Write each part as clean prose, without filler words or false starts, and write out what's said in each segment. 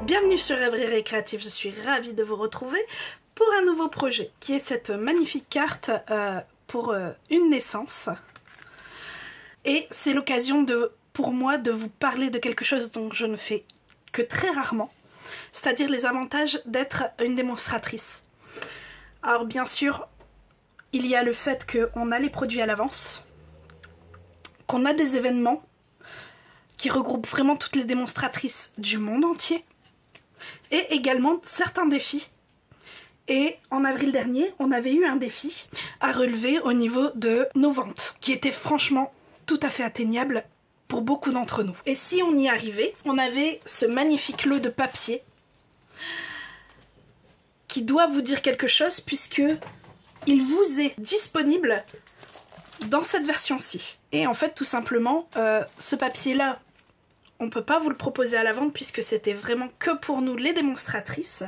Bienvenue sur Rêverie Créative, je suis ravie de vous retrouver pour un nouveau projet qui est cette magnifique carte pour une naissance. Et c'est l'occasion pour moi de vous parler de quelque chose dont je ne fais que très rarement, c'est-à-dire les avantages d'être une démonstratrice. Alors bien sûr, il y a le fait qu'on a les produits à l'avance, qu'on a des événements qui regroupent vraiment toutes les démonstratrices du monde entier, et également certains défis. Et en avril dernier, on avait eu un défi à relever au niveau de nos ventes, qui était franchement tout à fait atteignable pour beaucoup d'entre nous. Et si on y arrivait, on avait ce magnifique lot de papier qui doit vous dire quelque chose puisque il vous est disponible dans cette version-ci. Et en fait, tout simplement, ce papier-là, on ne peut pas vous le proposer à la vente puisque c'était vraiment que pour nous les démonstratrices.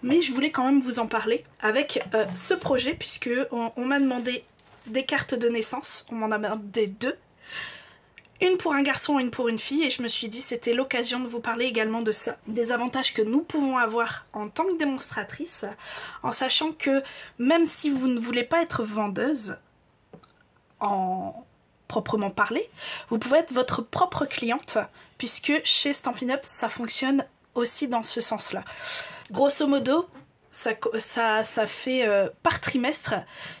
Mais je voulais quand même vous en parler avec ce projet puisque on m'a demandé des cartes de naissance. On m'en a demandé deux. Une pour un garçon et une pour une fille. Et je me suis dit c'était l'occasion de vous parler également de ça. Des avantages que nous pouvons avoir en tant que démonstratrice. En sachant que même si vous ne voulez pas être vendeuse en proprement parler, vous pouvez être votre propre cliente puisque chez Stampin' Up ça fonctionne aussi dans ce sens-là. Grosso modo, ça fait par trimestre,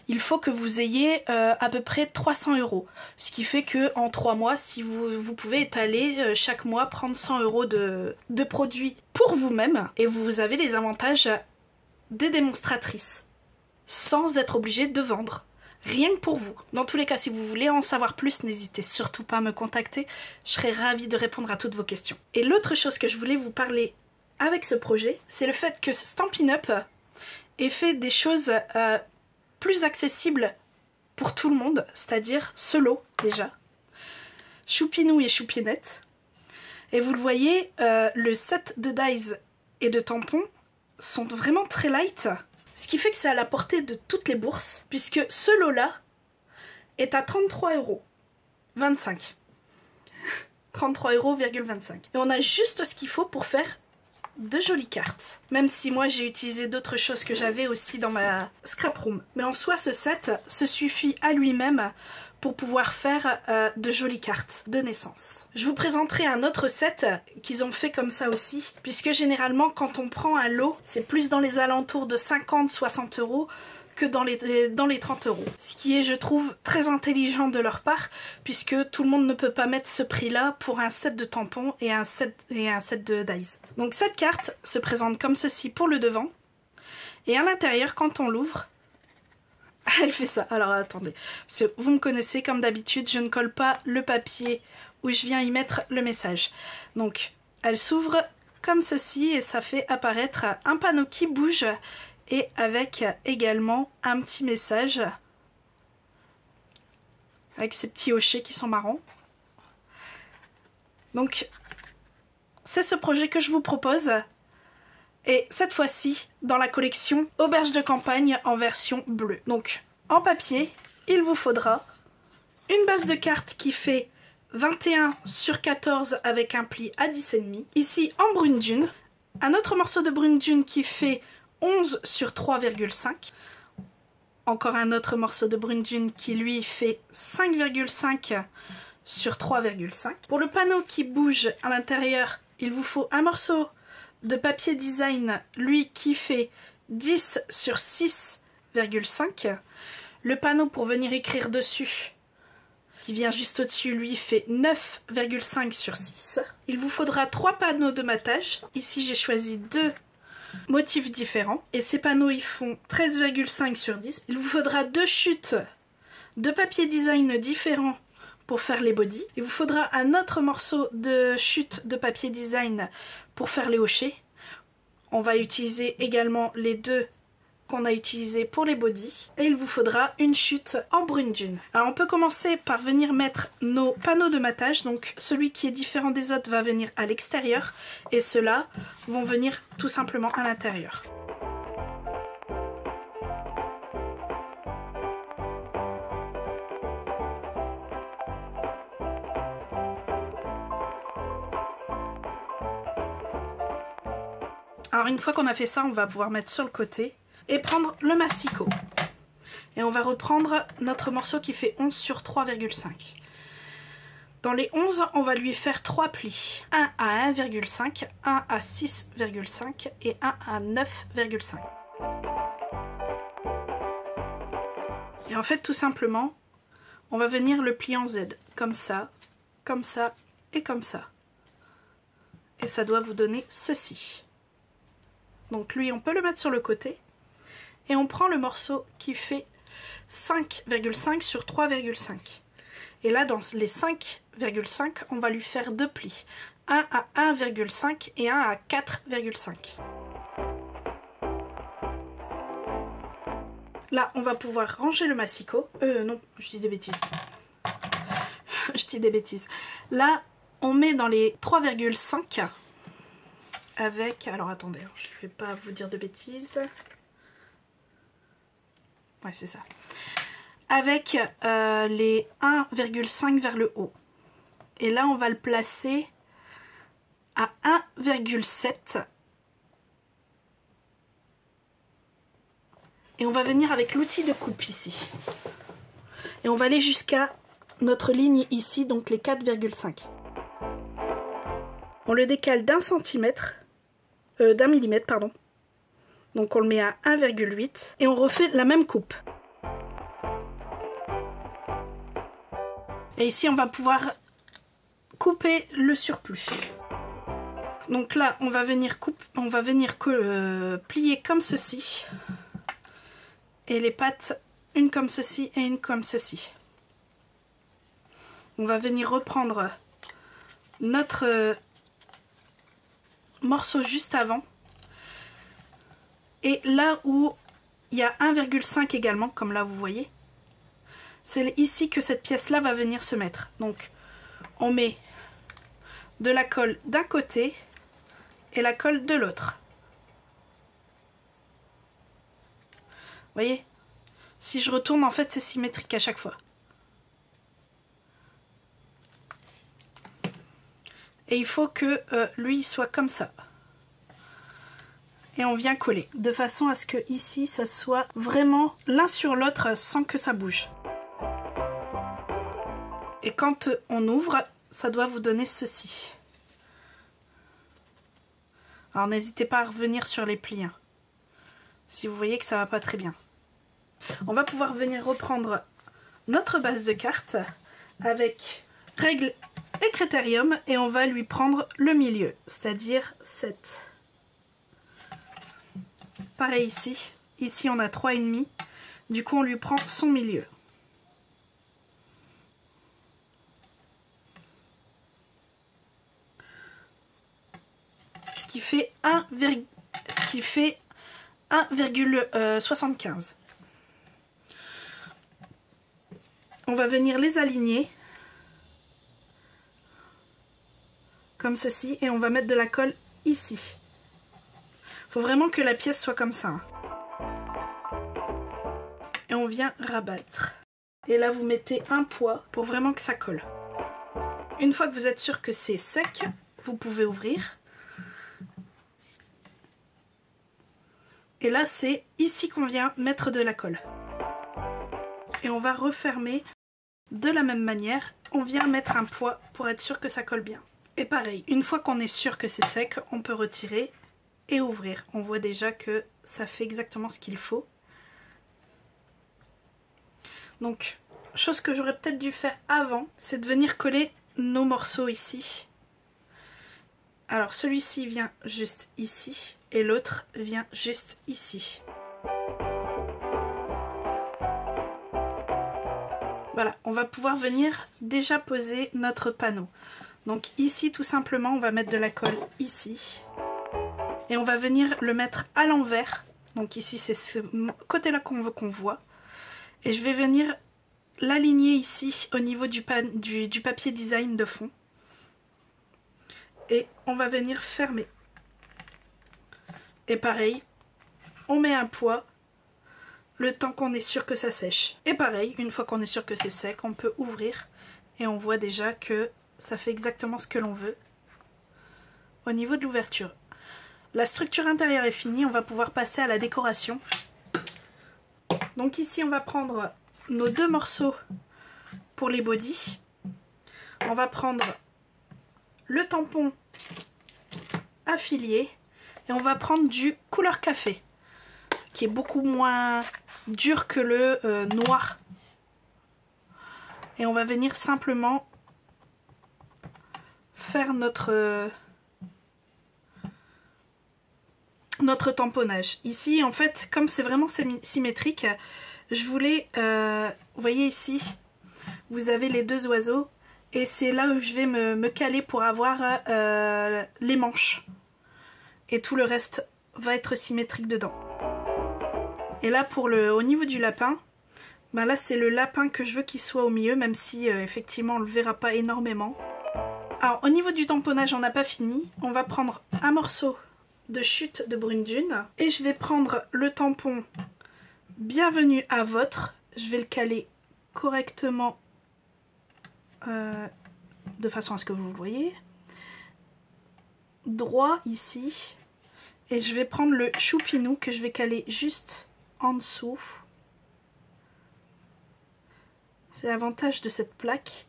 il faut que vous ayez à peu près 300 €. Ce qui fait que en 3 mois, si vous pouvez étaler chaque mois, prendre 100 € de produits pour vous-même et vous avez les avantages des démonstratrices sans être obligé de vendre. Rien que pour vous. Dans tous les cas, si vous voulez en savoir plus, n'hésitez surtout pas à me contacter. Je serai ravie de répondre à toutes vos questions. Et l'autre chose que je voulais vous parler avec ce projet, c'est le fait que Stampin' Up ait fait des choses plus accessibles pour tout le monde, c'est-à-dire ce lot déjà. Choupinou et Choupinette. Et vous le voyez, le set de dies et de tampons sont vraiment très light. Ce qui fait que c'est à la portée de toutes les bourses, puisque ce lot-là est à 33,25 €. 33,25 €. Et on a juste ce qu'il faut pour faire de jolies cartes. Même si moi j'ai utilisé d'autres choses que j'avais aussi dans ma scrap room. Mais en soi, ce set se suffit à lui-même pour pouvoir faire de jolies cartes de naissance. Je vous présenterai un autre set qu'ils ont fait comme ça aussi, puisque généralement quand on prend un lot, c'est plus dans les alentours de 50-60 € que dans les 30 €. Ce qui est, je trouve, très intelligent de leur part, puisque tout le monde ne peut pas mettre ce prix-là pour un set de tampons et un set de dies. Donc cette carte se présente comme ceci pour le devant, et à l'intérieur, quand on l'ouvre, elle fait ça. Alors attendez, vous me connaissez comme d'habitude, je ne colle pas le papier où je viens y mettre le message. Donc elle s'ouvre comme ceci et ça fait apparaître un panneau qui bouge et avec également un petit message avec ces petits hochets qui sont marrants. Donc c'est ce projet que je vous propose. Et cette fois-ci, dans la collection Auberge de campagne en version bleue. Donc, en papier, il vous faudra une base de cartes qui fait 21 sur 14 avec un pli à 10,5. Ici, en brune dune. Un autre morceau de brune dune qui fait 11 sur 3,5. Encore un autre morceau de brune dune qui, lui, fait 5,5 sur 3,5. Pour le panneau qui bouge à l'intérieur, il vous faut un morceau de papier design, lui qui fait 10 sur 6,5. Le panneau pour venir écrire dessus, qui vient juste au-dessus, lui fait 9,5 sur 6. Il vous faudra 3 panneaux de matage. Ici j'ai choisi 2 motifs différents. Et ces panneaux ils font 13,5 sur 10. Il vous faudra 2 chutes de papier design différents pour faire les bodies. Il vous faudra un autre morceau de chute de papier design pour faire les hochets. On va utiliser également les 2 qu'on a utilisés pour les bodies. Et il vous faudra une chute en brune dune. Alors on peut commencer par venir mettre nos panneaux de matage. Donc celui qui est différent des autres va venir à l'extérieur et ceux-là vont venir tout simplement à l'intérieur. Alors une fois qu'on a fait ça, on va pouvoir mettre sur le côté et prendre le massicot. Et on va reprendre notre morceau qui fait 11 sur 3,5. Dans les 11, on va lui faire 3 plis. 1 à 1,5, 1 à 6,5 et 1 à 9,5. Et en fait, tout simplement, on va venir le plier en Z. Comme ça et comme ça. Et ça doit vous donner ceci. Donc lui, on peut le mettre sur le côté. Et on prend le morceau qui fait 5,5 sur 3,5. Et là, dans les 5,5, on va lui faire 2 plis. 1 à 1,5 et 1 à 4,5. Là, on va pouvoir ranger le massicot. Non, je dis des bêtises. Je dis des bêtises. Là, on met dans les 3,5 avec... Alors, attendez, je ne vais pas vous dire de bêtises. Ouais, c'est ça. Avec les 1,5 vers le haut. Et là, on va le placer à 1,7. Et on va venir avec l'outil de coupe ici. Et on va aller jusqu'à notre ligne ici, donc les 4,5. On le décale d'un centimètre, d'un millimètre, pardon. Donc on le met à 1,8 et on refait la même coupe. Et ici on va pouvoir couper le surplus. Donc là on va venir plier comme ceci. Et les pattes, une comme ceci et une comme ceci. On va venir reprendre notre morceau juste avant. Et là où il y a 1,5 également, comme là vous voyez, c'est ici que cette pièce-là va venir se mettre. Donc on met de la colle d'un côté et la colle de l'autre. Vous voyez? Si je retourne, en fait, c'est symétrique à chaque fois. Et il faut que lui soit comme ça. Et on vient coller, de façon à ce que ici, ça soit vraiment l'un sur l'autre sans que ça bouge. Et quand on ouvre, ça doit vous donner ceci. Alors n'hésitez pas à revenir sur les plis, hein, si vous voyez que ça va pas très bien. On va pouvoir venir reprendre notre base de cartes avec règle et critérium et on va lui prendre le milieu, c'est-à-dire 7. Pareil ici. Ici on a 3,5. Du coup on lui prend son milieu. Ce qui fait 1,75. On va venir les aligner comme ceci et on va mettre de la colle ici. Il faut vraiment que la pièce soit comme ça. Et on vient rabattre. Et là vous mettez un poids pour vraiment que ça colle. Une fois que vous êtes sûr que c'est sec, vous pouvez ouvrir. Et là c'est ici qu'on vient mettre de la colle. Et on va refermer de la même manière. On vient mettre un poids pour être sûr que ça colle bien. Et pareil, une fois qu'on est sûr que c'est sec, on peut retirer et ouvrir. On voit déjà que ça fait exactement ce qu'il faut. Donc, chose que j'aurais peut-être dû faire avant, c'est de venir coller nos morceaux ici. Alors celui-ci vient juste ici et l'autre vient juste ici. Voilà, on va pouvoir venir déjà poser notre panneau. Donc ici tout simplement on va mettre de la colle ici. Et on va venir le mettre à l'envers. Donc ici c'est ce côté-là qu'on veut qu'on voit. Et je vais venir l'aligner ici au niveau du papier design de fond. Et on va venir fermer. Et pareil, on met un poids le temps qu'on est sûr que ça sèche. Et pareil, une fois qu'on est sûr que c'est sec, on peut ouvrir et on voit déjà que ça fait exactement ce que l'on veut au niveau de l'ouverture. La structure intérieure est finie, on va pouvoir passer à la décoration. Donc ici on va prendre nos 2 morceaux pour les bodys. On va prendre le tampon affilié et on va prendre du couleur café qui est beaucoup moins dur que le noir. Et on va venir simplement faire notre tamponnage. Ici en fait comme c'est vraiment symétrique, je voulais, vous voyez ici, vous avez les 2 oiseaux et c'est là où je vais me caler pour avoir les manches. Et tout le reste va être symétrique dedans. Et là au niveau du lapin, ben là c'est le lapin que je veux qu'il soit au milieu, même si effectivement on le verra pas énormément. Alors au niveau du tamponnage on n'a pas fini, on va prendre un morceau de chute de brune dune et je vais prendre le tampon bienvenue à votre, je vais le caler correctement de façon à ce que vous le voyez droit ici, et je vais prendre le choupinou que je vais caler juste en dessous. C'est l'avantage de cette plaque,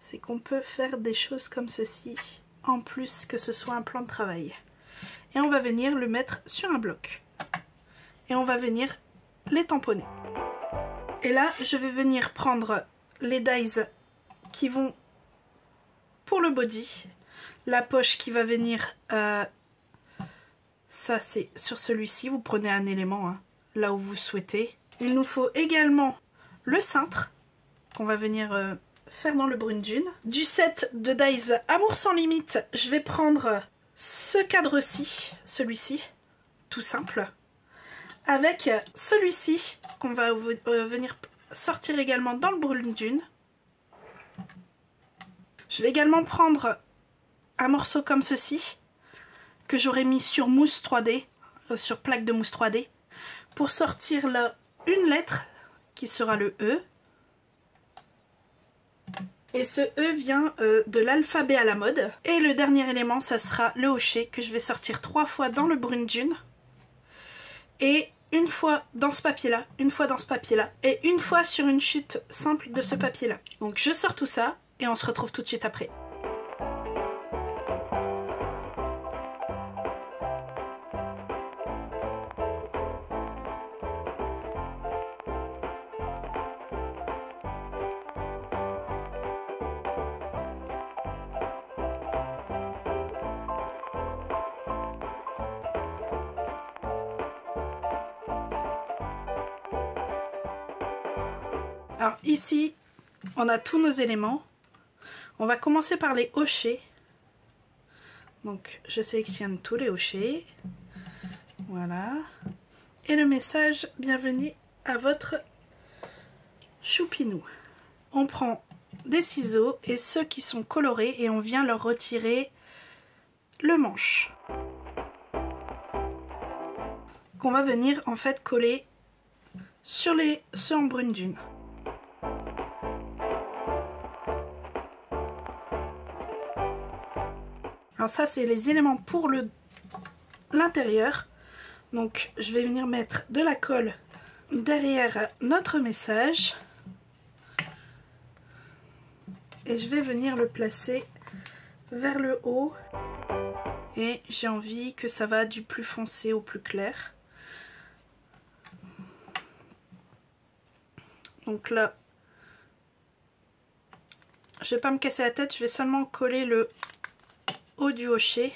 c'est qu'on peut faire des choses comme ceci en plus que ce soit un plan de travail. Et on va venir le mettre sur un bloc et on va venir les tamponner. Et là je vais venir prendre les dies qui vont pour le body, la poche qui va venir, ça c'est sur celui-ci, vous prenez un élément hein, là où vous souhaitez. Il nous faut également le cintre qu'on va venir faire dans le brune dune. Du set de dies Amour sans limite, je vais prendre ce cadre-ci, celui-ci, tout simple, avec celui-ci qu'on va venir sortir également dans le brune dune. Je vais également prendre un morceau comme ceci, que j'aurais mis sur mousse 3D, sur plaque de mousse 3D, pour sortir là une lettre qui sera le E. Et ce E vient de l'alphabet à la mode. Et le dernier élément, ça sera le hochet, que je vais sortir 3 fois dans le brune dune. Et une fois dans ce papier-là, une fois dans ce papier-là, et une fois sur une chute simple de ce papier-là. Donc je sors tout ça. Et on se retrouve tout de suite après. Alors ici, on a tous nos éléments. On va commencer par les hochets. Donc je sélectionne tous les hochets. Voilà. Et le message bienvenue à votre choupinou. On prend des ciseaux et ceux qui sont colorés et on vient leur retirer le manche. Qu'on va venir en fait coller sur ceux en brune dune. Alors ça c'est les éléments pour l'intérieur. Donc je vais venir mettre de la colle derrière notre message. Et je vais venir le placer vers le haut. Et j'ai envie que ça va du plus foncé au plus clair. Donc là, je vais pas me casser la tête, je vais seulement coller le haut du hochet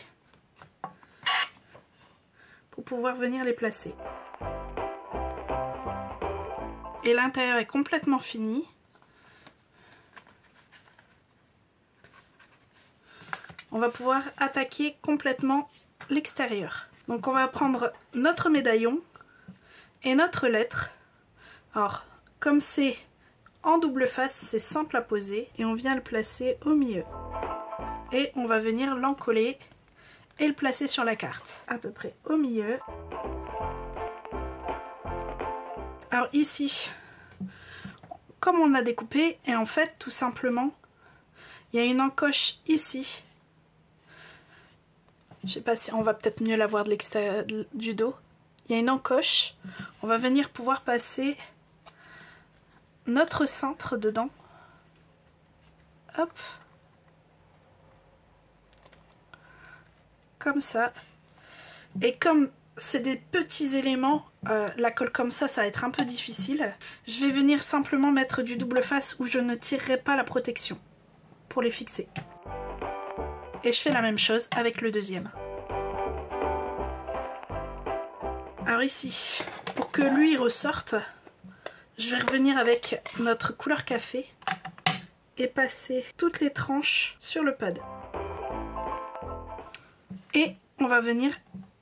pour pouvoir venir les placer. Et l'intérieur est complètement fini. On va pouvoir attaquer complètement l'extérieur. Donc on va prendre notre médaillon et notre lettre. Alors comme c'est en double face, c'est simple à poser et on vient le placer au milieu. Et on va venir l'encoller et le placer sur la carte, à peu près au milieu. Alors ici, comme on a découpé, et en fait tout simplement, il y a une encoche ici Je sais pas si on va peut-être mieux la voir de l'extérieur du dos. Il y a une encoche. On va venir pouvoir passer notre cintre dedans. Hop. Comme ça. Et comme c'est des petits éléments, la colle comme ça va être un peu difficile. Je vais venir simplement mettre du double face où je ne tirerai pas la protection pour les fixer. Et je fais la même chose avec le deuxième. Alors ici, pour que lui ressorte, je vais revenir avec notre couleur café et passer toutes les tranches sur le pad. Et on va venir,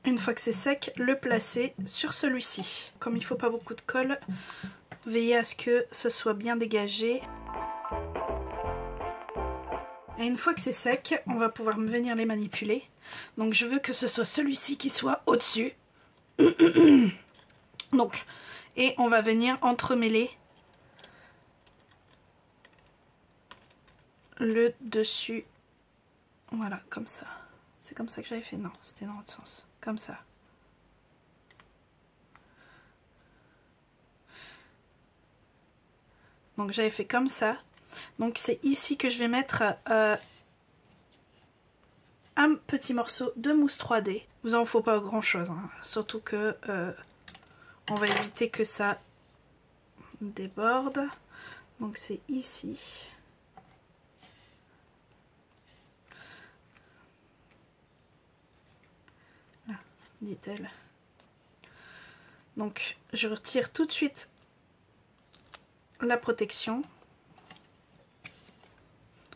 une fois que c'est sec, le placer sur celui-ci. Comme il ne faut pas beaucoup de colle, veillez à ce que ce soit bien dégagé. Et une fois que c'est sec, on va pouvoir venir les manipuler. Donc je veux que ce soit celui-ci qui soit au-dessus. Donc, et on va venir entremêler le dessus. Voilà, comme ça. C'est comme ça que j'avais fait. Non, c'était dans l'autre sens. Comme ça. Donc j'avais fait comme ça. Donc c'est ici que je vais mettre un petit morceau de mousse 3D. Vous en faut pas grand chose, hein. Surtout que on va éviter que ça déborde. Donc c'est ici. Là, dit-elle. Donc je retire tout de suite la protection.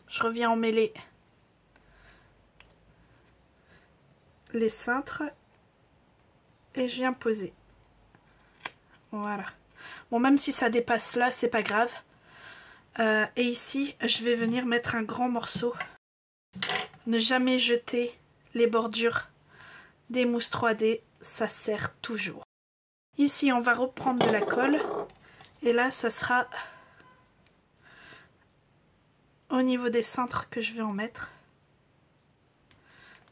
Je reviens emmêler les cintres et je viens poser. Voilà. Bon, même si ça dépasse là, c'est pas grave. Et ici, je vais venir mettre un grand morceau. Ne jamais jeter les bordures des mousses 3D, ça sert toujours. Ici, on va reprendre de la colle. Et là, ça sera au niveau des cintres que je vais en mettre.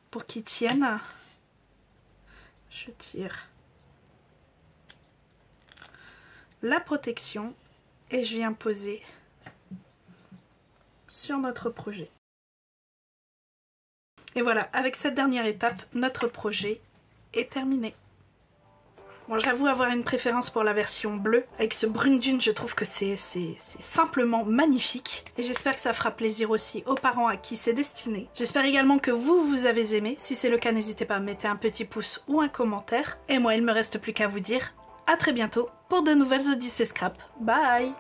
Pour qu'ils tiennent, je tire la protection et je viens poser sur notre projet. Et voilà, avec cette dernière étape, notre projet est terminé. Bon, j'avoue avoir une préférence pour la version bleue. Avec ce brune dune, je trouve que c'est simplement magnifique. Et j'espère que ça fera plaisir aussi aux parents à qui c'est destiné. J'espère également que vous avez aimé. Si c'est le cas, n'hésitez pas à mettre un petit pouce ou un commentaire. Et moi, il me reste plus qu'à vous dire à très bientôt pour de nouvelles Odyssées Scrap. Bye!